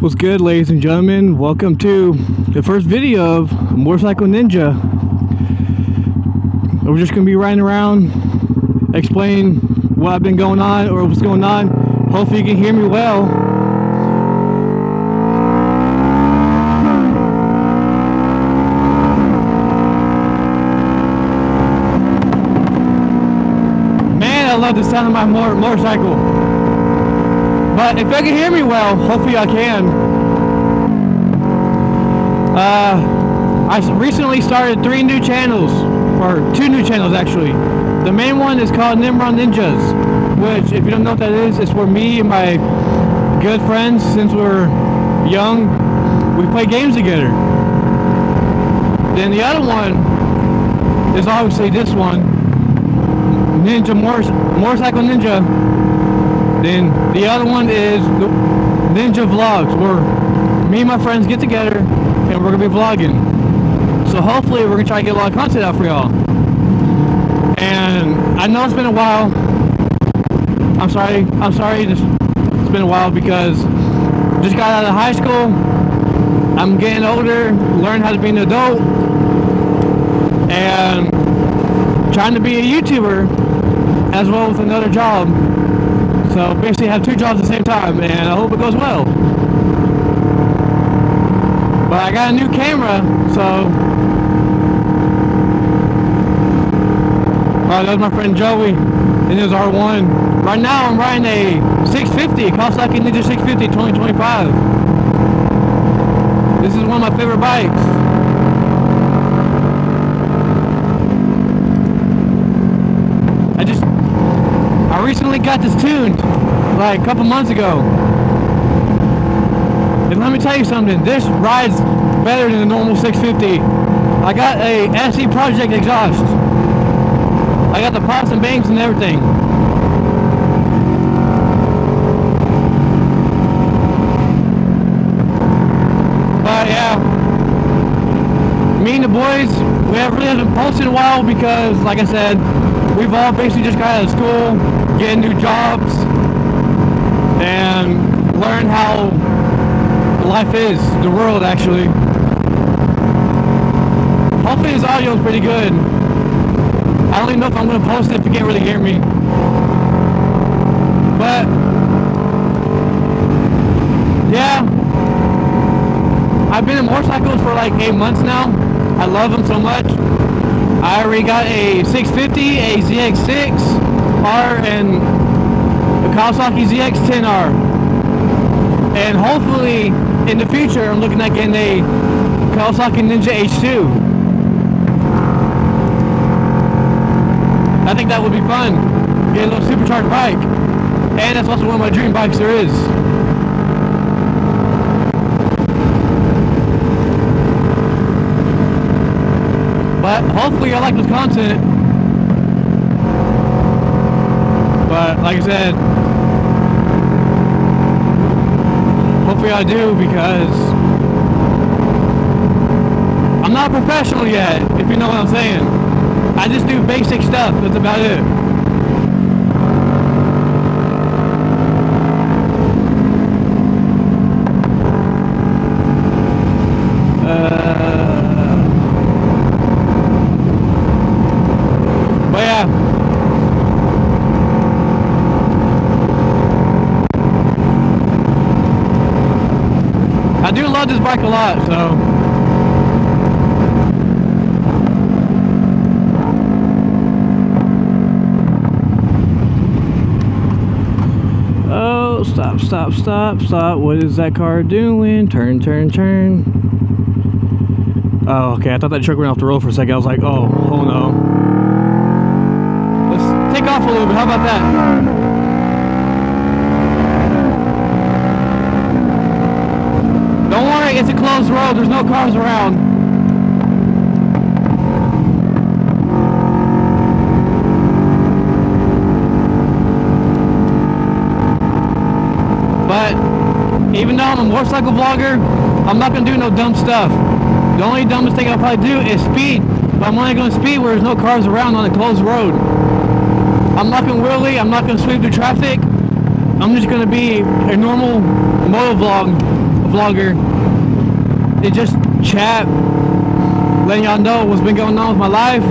What's good, ladies and gentlemen? Welcome to the first video of Motorcycle Ninja. We're just going to be riding around, explaining what I've been going on or what's going on. Hopefully you can hear me well. Man, I love the sound of my motorcycle. But if I can hear me well, hopefully I can. I recently started 3 new channels, or 2 new channels actually. The main one is called Nimrod Ninjas, which, if you don't know what that is, it's where me and my good friends, since we're young, we play games together. Then the other one is obviously this one, Motorcycle Ninja. Then the other one is the Ninja Vlogs, where me and my friends get together and we're gonna be vlogging. So hopefully we're gonna try to get a lot of content out for y'all. And I know it's been a while. I'm sorry, it's been a while because just got out of high school. I'm getting older, learning how to be an adult, and trying to be a YouTuber as well with another job. So basically I have 2 jobs at the same time, and I hope it goes well. But I got a new camera, so that was my friend Joey in his R1. Right now I'm riding a 650, Kawasaki Ninja 650 2025. This is one of my favorite bikes. I recently got this tuned like a couple months ago, and let me tell you something, this rides better than the normal 650. I got a SE Project exhaust. I got the pops and bangs and everything. But yeah, me and the boys, we really haven't posted in a while because, like I said, we've all basically just got out of school, getting new jobs, and learn how life is, the world actually. Hopefully this audio is pretty good. I don't even know if I'm going to post it if you can't really hear me. But yeah, I've been in motorcycles for like 8 months now. I love them so much. I already got a 650, a ZX6R, and a Kawasaki ZX10R. And hopefully, in the future, I'm looking at getting a Kawasaki Ninja H2. I think that would be fun. Get a little supercharged bike. And that's also one of my dream bikes there is. But hopefully I like this content. But like I said, hopefully I do, because I'm not a professional yet, if you know what I'm saying. I just do basic stuff, that's about it. But yeah, I do love this bike a lot, so oh, stop. What is that car doing? Turn. Oh, okay, I thought that truck went off the road for a second. I was like, oh no. Let's take off a little bit. How about that? Don't worry, it's a closed road. There's no cars around. But even though I'm a motorcycle vlogger, I'm not going to do no dumb stuff. The only dumbest thing I'll probably do is speed. But I'm only going to speed where there's no cars around on a closed road. I'm not going to wheelie. I'm not going to sweep through traffic. I'm just going to be a normal moto vlog vlogger. It's just chat, letting y'all know what's been going on with my life,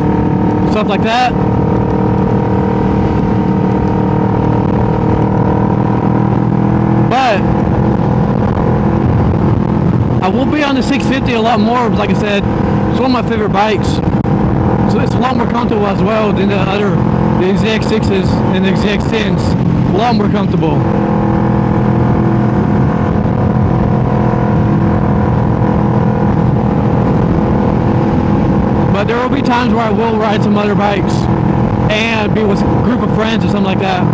stuff like that. But I will be on the 650 a lot more. Like I said, it's one of my favorite bikes. So it's a lot more comfortable as well than the ZX6s and the ZX10s. A lot more comfortable. But there will be times where I will ride some other bikes and be with a group of friends or something like that.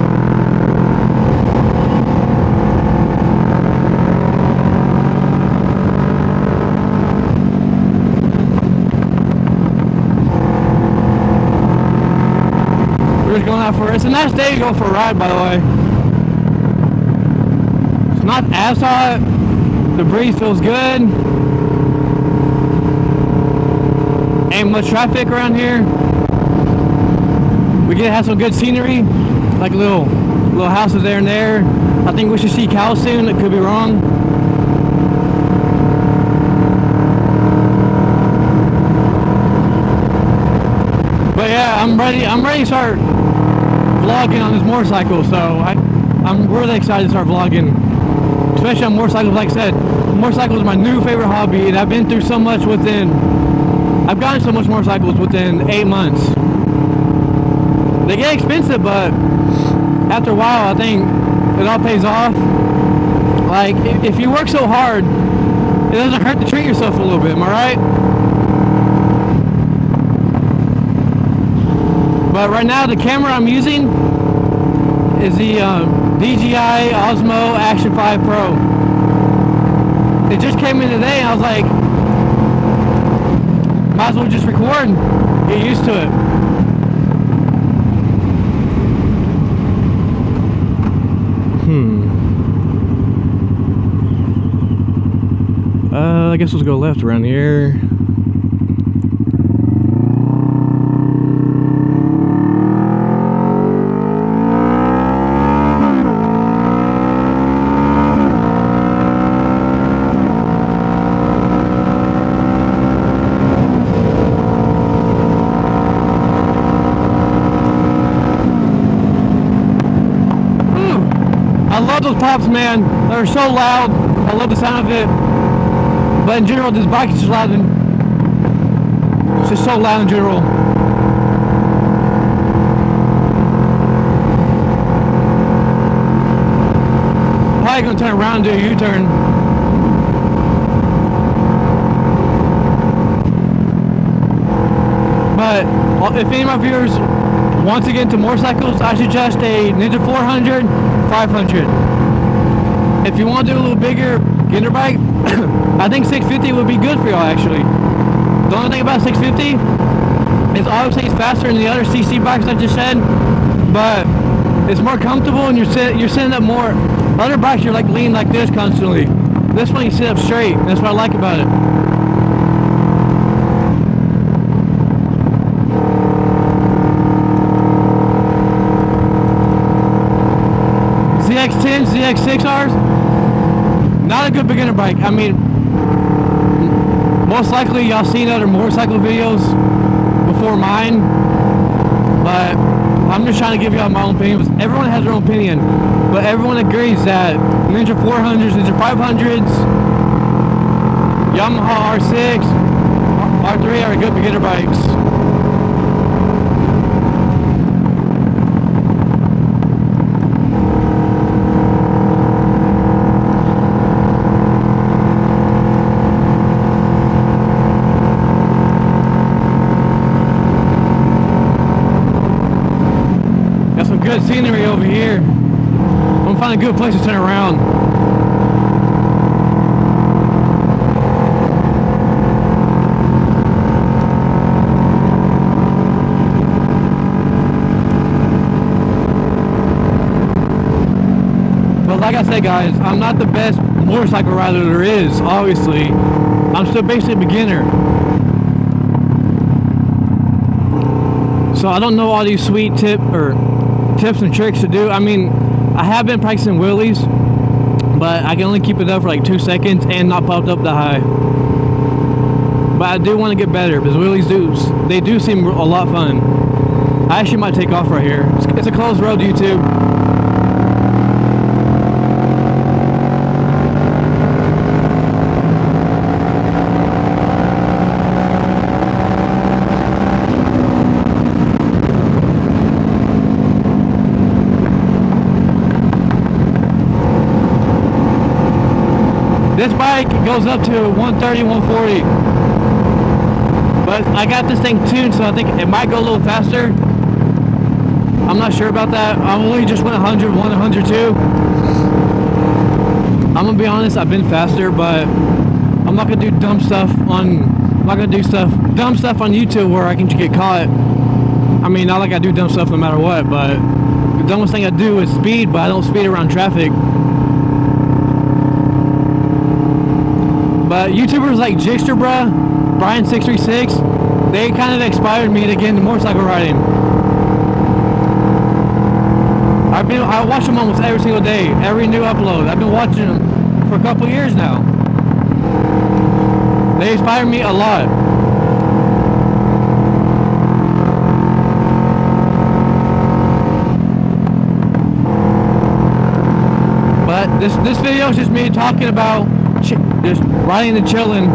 We're just going out for, it's a nice day to go for a ride, by the way. It's not as hot, the breeze feels good. Ain't much traffic around here. We get to have some good scenery, like little houses there and there. I think we should see cows soon. It could be wrong. But yeah, I'm ready to start vlogging on this motorcycle. So I'm really excited to start vlogging, especially on motorcycles. Like I said, motorcycles are my new favorite hobby, and I've been through so much I've gotten so much motorcycles within 8 months. They get expensive, but after a while, I think it all pays off. Like, if you work so hard, it doesn't hurt to treat yourself a little bit, am I right? But right now, the camera I'm using is the DJI Osmo Action 5 Pro. It just came in today, and I was like, might as well just record and get used to it. I guess let's go left around here. I love those pops, man. They're so loud. I love the sound of it. But in general, this bike is just loud. It's just so loud in general. Probably gonna turn around and do a U-turn. But if any of my viewers want to get into motorcycles, I suggest a Ninja 400, 500. If you want to do a little bigger beginner bike, I think 650 would be good for y'all actually. The only thing about 650 is obviously it's faster than the other CC bikes I just said, but it's more comfortable and you're sitting up more. Other bikes you're like leaning like this constantly. This one you sit up straight. That's what I like about it. ZX10, ZX6Rs, not a good beginner bike. I mean, most likely y'all seen other motorcycle videos before mine, but I'm just trying to give y'all my own opinion. Everyone has their own opinion, but everyone agrees that Ninja 400s, Ninja 500s, Yamaha R6, R3 are good beginner bikes. Good scenery over here. I'm gonna find a good place to turn around. But like I said, guys, I'm not the best motorcycle rider there is, obviously. I'm still basically a beginner. So I don't know all these sweet tips and tricks to do. I mean, I have been practicing wheelies, but I can only keep it up for like 2 seconds and not pop up that high. But I do want to get better because wheelies they do seem a lot fun. I actually might take off right here. It's a closed road, YouTube. This bike goes up to 130, 140. But I got this thing tuned, so I think it might go a little faster. I'm not sure about that. I only just went 101, 102. I'm gonna be honest, I've been faster, but I'm not gonna do dumb stuff on YouTube where I can just get caught. I mean, not like I do dumb stuff no matter what, but the dumbest thing I do is speed, but I don't speed around traffic. But YouTubers like Jigster Bruh, Brian636, they kind of inspired me to get into motorcycle riding. I watch them almost every single day, every new upload. I've been watching them for a couple years now. They inspire me a lot. But this video is just me talking about just riding and chilling.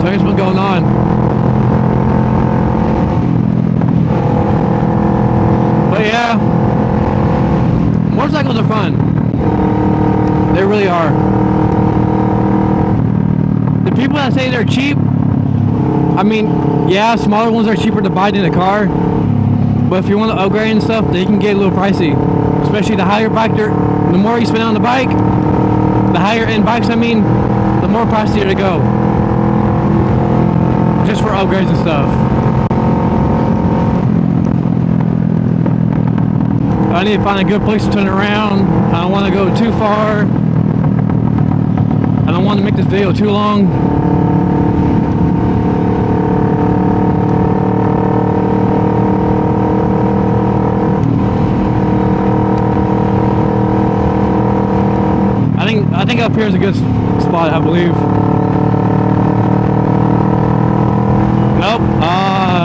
Tell you what's going on. But yeah, motorcycles are fun. They really are. The people that say they're cheap, I mean, yeah, smaller ones are cheaper to buy than a car. But if you want to upgrade and stuff, they can get a little pricey. Especially the higher bike, the more you spend on the bike, the higher end bikes, I mean, the more pricier to go. Just for upgrades and stuff. I need to find a good place to turn around. I don't want to go too far. I don't want to make this video too long. I think up here is a good spot, I believe. Nope.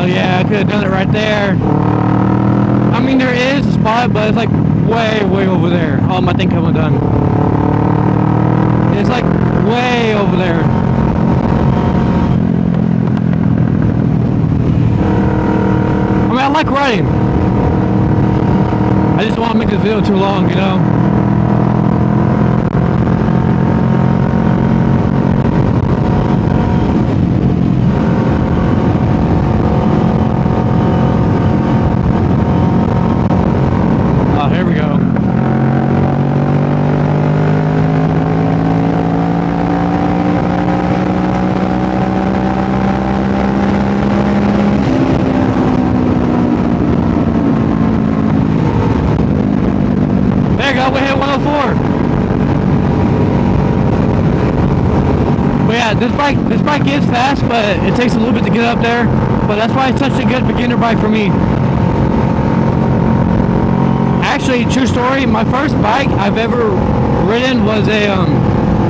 Yeah, I could have done it right there. I mean, there is a spot, but it's like way over there. Oh, my thing coming done. It's like way over there. I mean, I like riding. I just don't want to make this video too long, you know? We hit 104. But yeah, this bike is fast, but it takes a little bit to get up there. But that's why it's such a good beginner bike for me. Actually, true story, my first bike I've ever ridden was a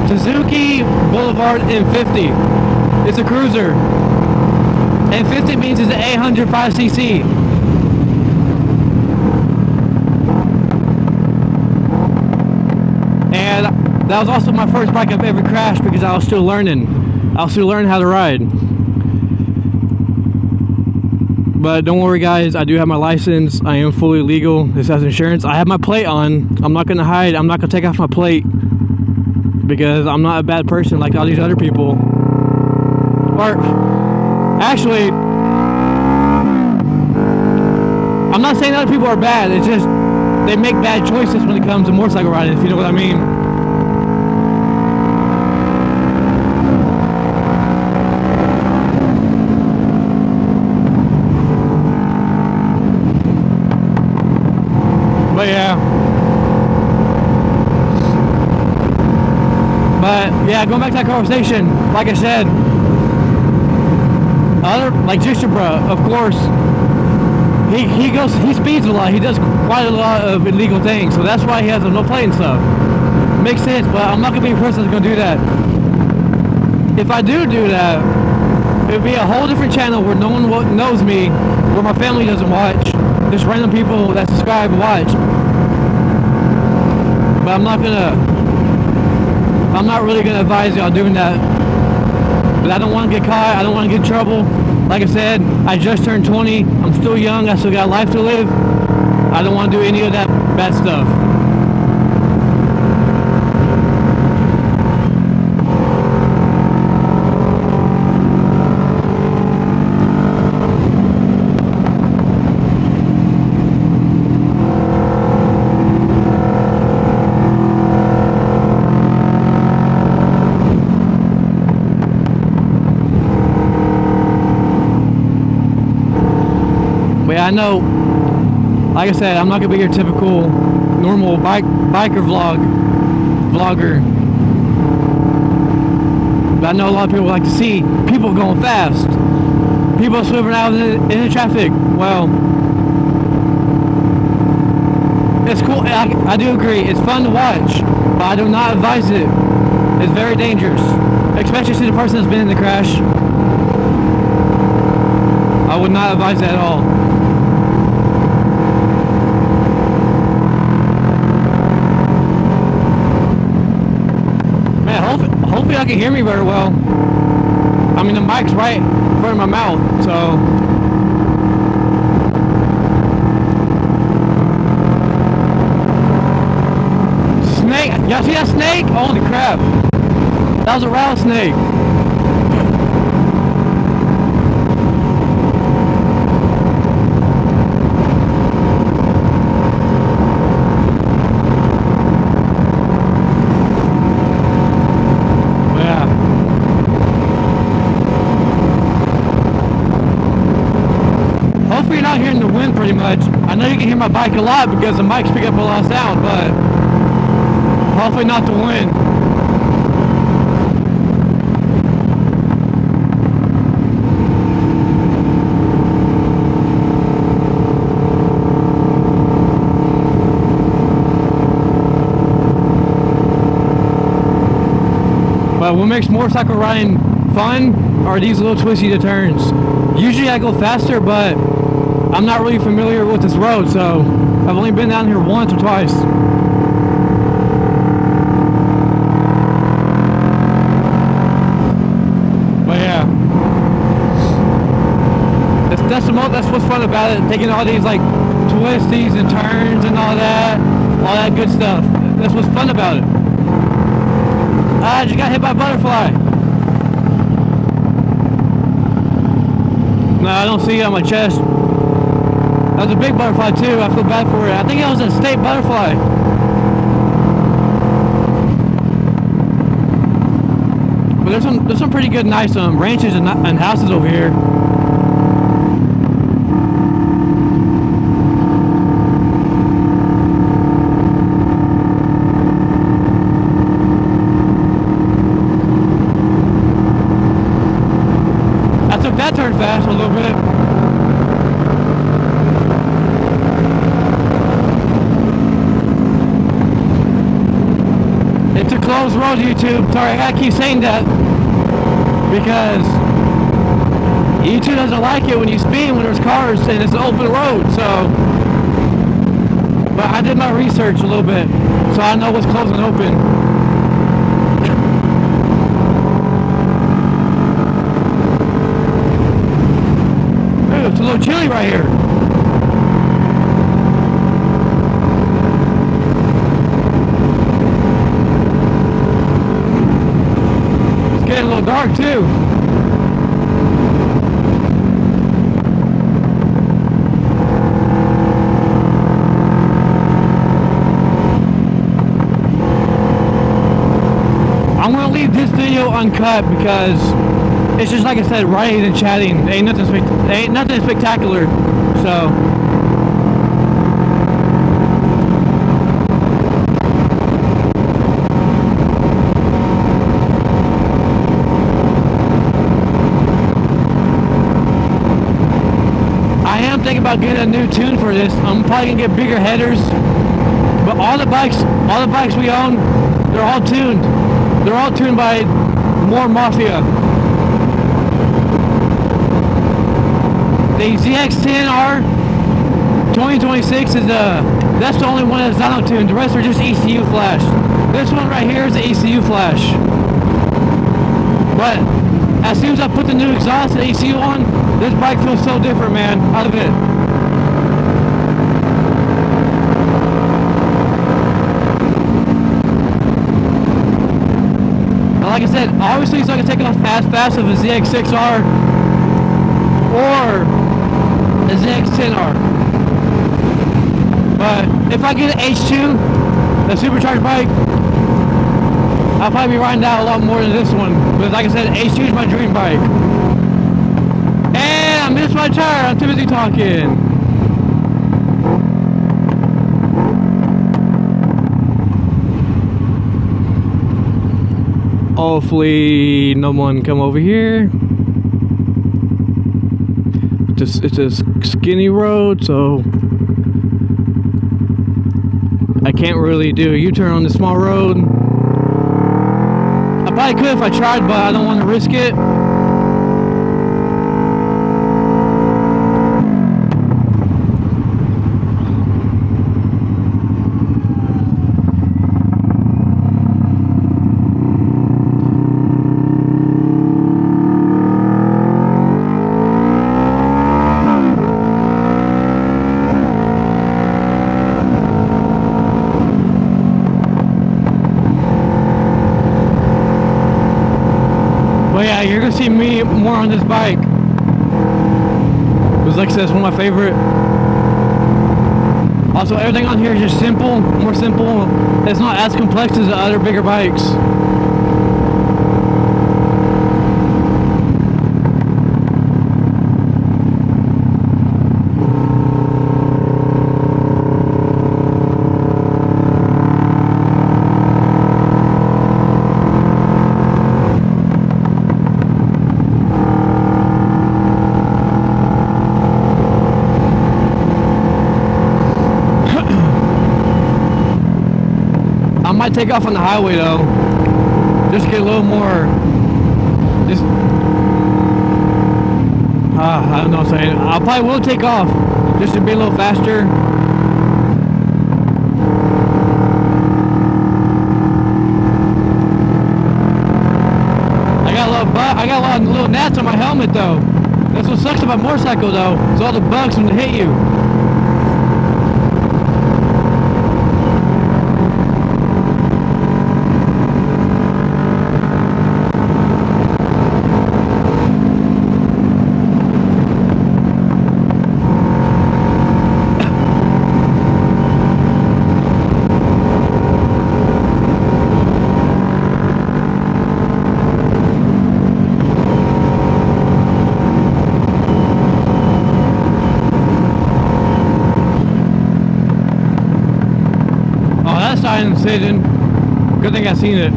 Suzuki Boulevard M50. It's a cruiser. M50 means it's an 805cc. And that was also my first bike I've ever crashed because I was still learning. I was still learning how to ride. But don't worry guys, I do have my license. I am fully legal. This has insurance. I have my plate on. I'm not going to hide. I'm not going to take off my plate because I'm not a bad person like all these other people. Or actually, I'm not saying other people are bad. It's just they make bad choices when it comes to motorcycle riding, if you know what I mean. But yeah. But yeah, going back to that conversation, like I said, like Jigster Bruh, of course, he speeds a lot. He does quite a lot of illegal things, so that's why he has no plate and stuff. makes sense, but I'm not gonna be a person that's gonna do that. If I do that, it would be a whole different channel where no one knows me, where my family doesn't watch, just random people that subscribe and watch. But I'm not really gonna advise y'all doing that. But I don't want to get caught. I don't want to get in trouble. Like I said, I just turned 20. I'm still young. I still got life to live. I don't want to do any of that bad stuff. I know, like I said, I'm not gonna be your typical normal biker vlogger, but I know a lot of people like to see people going fast, people swerving out in the traffic. Well, it's cool. I do agree, it's fun to watch, but I do not advise it. It's very dangerous, especially to the person that's been in the crash. I would not advise that at all. Hopefully I can hear me very well. I mean, the mic's right in front of my mouth, so. Snake, y'all see that snake? Holy crap. That was a rattlesnake. Hopefully you're not hearing the wind pretty much. I know you can hear my bike a lot because the mics pick up a lot of sound, but hopefully not the wind. But what makes motorcycle riding fun are these little twisty turns. Usually I go faster, but I'm not really familiar with this road, so I've only been down here once or twice. But yeah, that's what's fun about it. Taking all these like twisties and turns and all that good stuff. That's what's fun about it. I just got hit by a butterfly. No, I don't see it on my chest. That was a big butterfly too. I feel bad for it. I think it was a state butterfly. But there's some pretty good, nice ranches and houses over here. I took that turn fast a little bit. It's a closed road, YouTube. Sorry, I gotta keep saying that because YouTube doesn't like it when you speed when there's cars and it's an open road. So, but I did my research a little bit, so I know what's closed and open. Ooh, it's a little chilly right here. A little dark too. I'm gonna leave this video uncut because it's just like I said, writing and chatting. Ain't nothing spectacular. So. Thinking about getting a new tune for this. I'm probably gonna get bigger headers, but all the bikes we own, They're all tuned. They're all tuned by more Mafia. The ZX10R 2026 is that's the only one that's dyno tuned. The rest are just ECU flash. This one right here is the ECU flash. But as soon as I put the new exhaust and ECU on, this bike feels so different, man. I love it. And like I said, obviously it's not gonna take off as fast as a ZX6R or a ZX10R. But if I get an H2, the supercharged bike, I'll probably be riding that a lot more than this one. But like I said, H2 is my dream bike. And I missed my tire. I'm too busy talking. Hopefully no one come over here. It's a skinny road, so I can't really do a U-turn on this small road. I probably could if I tried, but I don't want to risk it. But yeah, you're gonna see me more on this bike. Because like I said, it's one of my favorite. Also, everything on here is just simple, more simple. It's not as complex as the other bigger bikes. I might take off on the highway though, just to get a little more, just, I don't know what I'm saying. I probably will take off, just to be a little faster. I got a lot of little gnats on my helmet though. That's what sucks about motorcycle though, is all the bugs when they hit you. Incision. Good thing I seen it.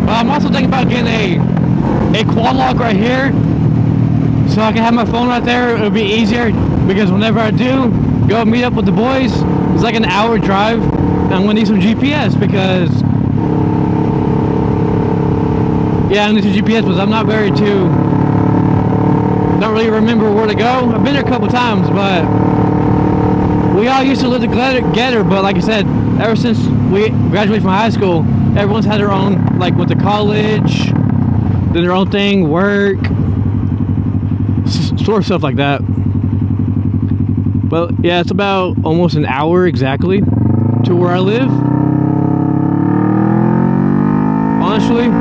I'm also thinking about getting a quad lock right here, so I can have my phone right there. It'll be easier because whenever I do go meet up with the boys, it's like an hour drive. I'm gonna need some GPS because, yeah, I need some GPS because I'm not don't really remember where to go. I've been there a couple times, but we all used to live together. But like I said, ever since we graduated from high school, everyone's had their own, like went to college, did their own thing, work, sort of stuff like that. But yeah, it's about almost an hour exactly to where I live, honestly.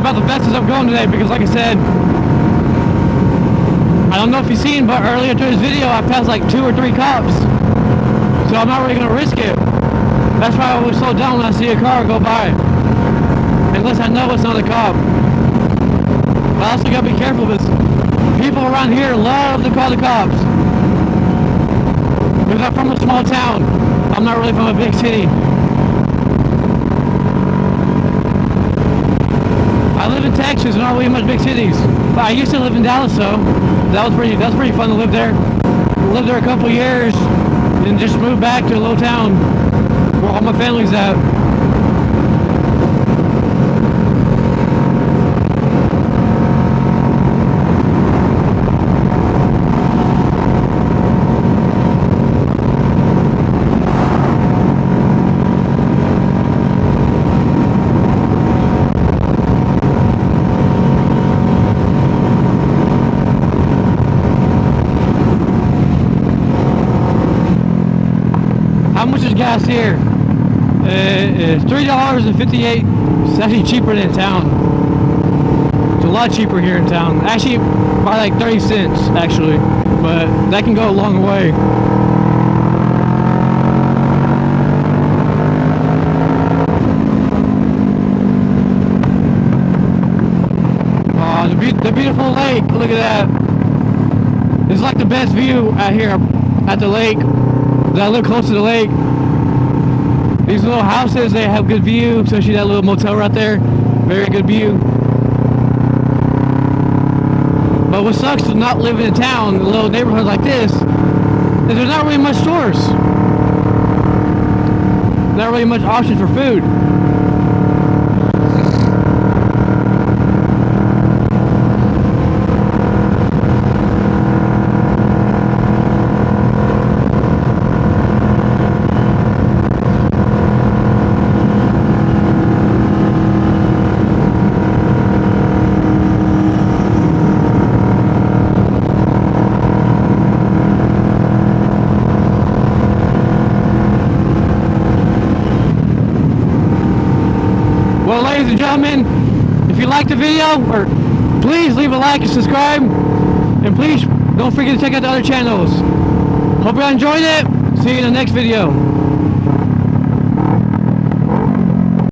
about the fastest I'm going today because, like I said, I don't know if you've seen, but earlier to this video, I passed like 2 or 3 cops. So I'm not really going to risk it. That's why I always slow down when I see a car go by. Unless I know it's not a cop. But I also got to be careful because people around here love to call the cops. Because I'm from a small town. I'm not really from a big city. I live in Texas, not really much big cities. But I used to live in Dallas, so that was pretty fun to live there. Lived there a couple years, and just moved back to a little town where all my family's at. How much is gas here? It's $3.58. It's actually cheaper than in town. It's a lot cheaper here in town. Actually, by like 30 cents, actually. But that can go a long way. Oh, the beautiful lake. Look at that. It's like the best view out here at the lake. I live close to the lake. These little houses, they have good view, especially that little motel right there. Very good view. But what sucks to not living in town, in a little neighborhood like this, is there's not really much stores. Not really much option for food. Well, ladies and gentlemen, if you liked the video, please leave a like and subscribe, and please don't forget to check out the other channels. Hope you enjoyed it. See you in the next video.